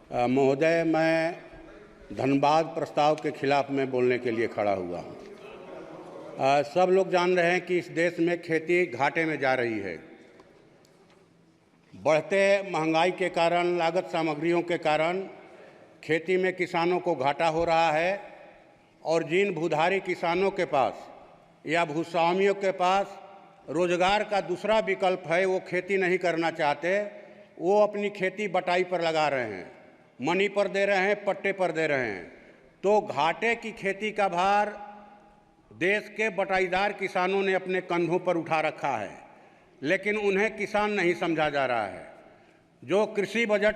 महोदय, मैं धनबाद प्रस्ताव के खिलाफ में बोलने के लिए खड़ा हुआ हूँ। सब लोग जान रहे हैं कि इस देश में खेती घाटे में जा रही है। बढ़ते महंगाई के कारण, लागत सामग्रियों के कारण खेती में किसानों को घाटा हो रहा है और जिन भूधारी किसानों के पास या भूस्वामियों के पास रोजगार का दूसरा विकल्प है, वो खेती नहीं करना चाहते, वो अपनी खेती बटाई पर लगा रहे हैं, मनी पर दे रहे हैं, पट्टे पर दे रहे हैं। तो घाटे की खेती का भार देश के बटाईदार किसानों ने अपने कंधों पर उठा रखा है, लेकिन उन्हें किसान नहीं समझा जा रहा है। जो कृषि बजट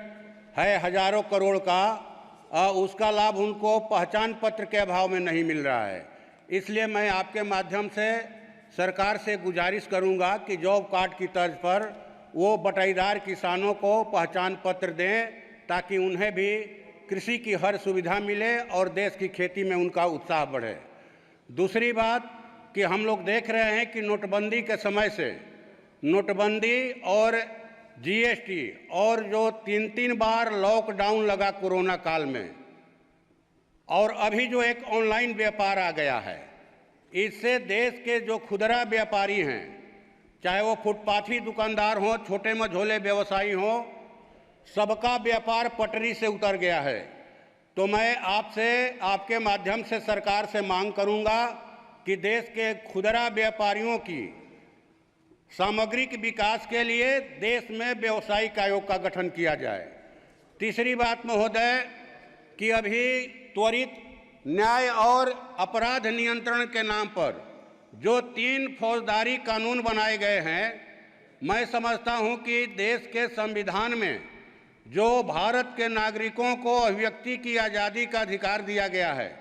है हजारों करोड़ का, उसका लाभ उनको पहचान पत्र के अभाव में नहीं मिल रहा है। इसलिए मैं आपके माध्यम से सरकार से गुजारिश करूंगा कि जॉब कार्ड की तर्ज पर वो बटाईदार किसानों को पहचान पत्र दें, ताकि उन्हें भी कृषि की हर सुविधा मिले और देश की खेती में उनका उत्साह बढ़े। दूसरी बात कि हम लोग देख रहे हैं कि नोटबंदी के समय से नोटबंदी और जीएसटी और जो 3 बार लॉकडाउन लगा कोरोना काल में, और अभी जो एक ऑनलाइन व्यापार आ गया है, इससे देश के जो खुदरा व्यापारी हैं, चाहे वो फुटपाथी दुकानदार हों, छोटे मझोले व्यवसायी हों, सबका व्यापार पटरी से उतर गया है। तो मैं आपसे, आपके माध्यम से सरकार से मांग करूंगा कि देश के खुदरा व्यापारियों की सामग्रिक विकास के लिए देश में व्यावसायिक आयोग का गठन किया जाए। तीसरी बात महोदय कि अभी त्वरित न्याय और अपराध नियंत्रण के नाम पर जो 3 फौजदारी कानून बनाए गए हैं, मैं समझता हूं कि देश के संविधान में जो भारत के नागरिकों को अभिव्यक्ति की आज़ादी का अधिकार दिया गया है,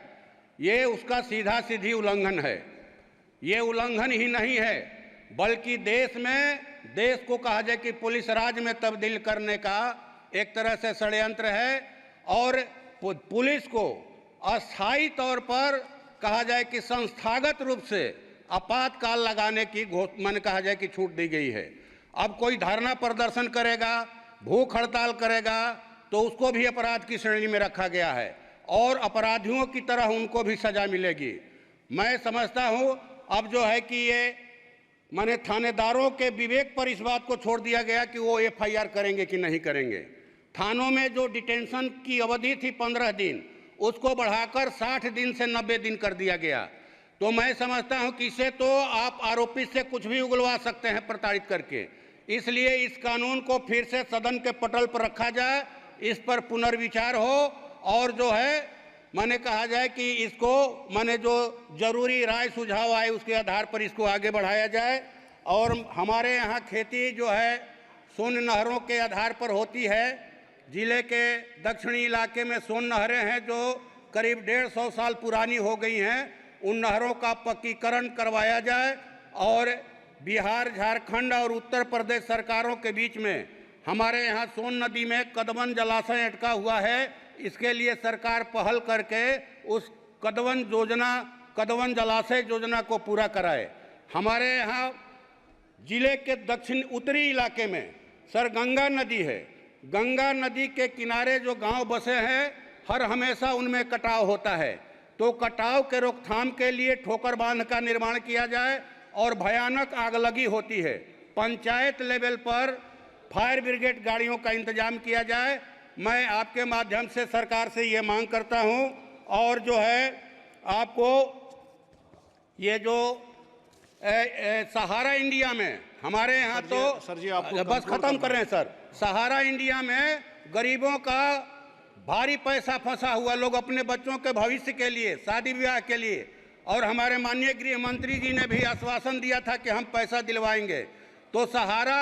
ये उसका सीधा सीधी उल्लंघन है। ये उल्लंघन ही नहीं है, बल्कि देश को कहा जाए कि पुलिस राज में तब्दील करने का एक तरह से षड्यंत्र है, और पुलिस को अस्थायी तौर पर कहा जाए कि संस्थागत रूप से आपातकाल लगाने की माने कहा जाए कि छूट दी गई है। अब कोई धरना प्रदर्शन करेगा, भूख हड़ताल करेगा, तो उसको भी अपराध की श्रेणी में रखा गया है और अपराधियों की तरह उनको भी सजा मिलेगी। मैं समझता हूं अब जो है कि ये माने थानेदारों के विवेक पर इस बात को छोड़ दिया गया कि वो एफआईआर करेंगे कि नहीं करेंगे। थानों में जो डिटेंशन की अवधि थी 15 दिन, उसको बढ़ाकर 60 दिन से 90 दिन कर दिया गया। तो मैं समझता हूं कि इसे तो आप आरोपी से कुछ भी उगलवा सकते हैं प्रताड़ित करके। इसलिए इस कानून को फिर से सदन के पटल पर रखा जाए, इस पर पुनर्विचार हो और जो है माने कहा जाए कि इसको माने जो जरूरी राय सुझाव आए उसके आधार पर इसको आगे बढ़ाया जाए। और हमारे यहाँ खेती जो है सोन नहरों के आधार पर होती है। जिले के दक्षिणी इलाके में सोन नहरें हैं जो करीब 150 साल पुरानी हो गई हैं। उन नहरों का पक्कीकरण करवाया जाए और बिहार, झारखंड और उत्तर प्रदेश सरकारों के बीच में हमारे यहाँ सोन नदी में कदवन जलाशय अटका हुआ है। इसके लिए सरकार पहल करके उस कदवन जलाशय योजना को पूरा कराए। हमारे यहाँ जिले के दक्षिण उत्तरी इलाके में सर गंगा नदी है। गंगा नदी के किनारे जो गांव बसे हैं, हर हमेशा उनमें कटाव होता है। तो कटाव के रोकथाम के लिए ठोकर बांध का निर्माण किया जाए और भयानक आगलगी होती है। पंचायत लेवल पर फायर ब्रिगेड गाड़ियों का इंतजाम किया जाए। मैं आपके माध्यम से सरकार से ये मांग करता हूं। और जो है आपको ये जो सहारा इंडिया में हमारे यहाँ तो सर जी आप बस खत्म कर रहे हैं सर। सहारा इंडिया में गरीबों का भारी पैसा फंसा हुआ, लोग अपने बच्चों के भविष्य के लिए, शादी विवाह के लिए, और हमारे माननीय गृह मंत्री जी ने भी आश्वासन दिया था कि हम पैसा दिलवाएंगे। तो सहारा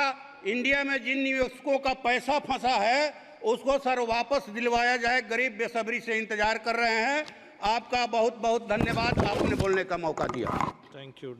इंडिया में जिन निवेशकों का पैसा फंसा है उसको सर वापस दिलवाया जाए। गरीब बेसब्री से इंतजार कर रहे हैं। आपका बहुत बहुत धन्यवाद, आपने बोलने का मौका दिया। Thank you.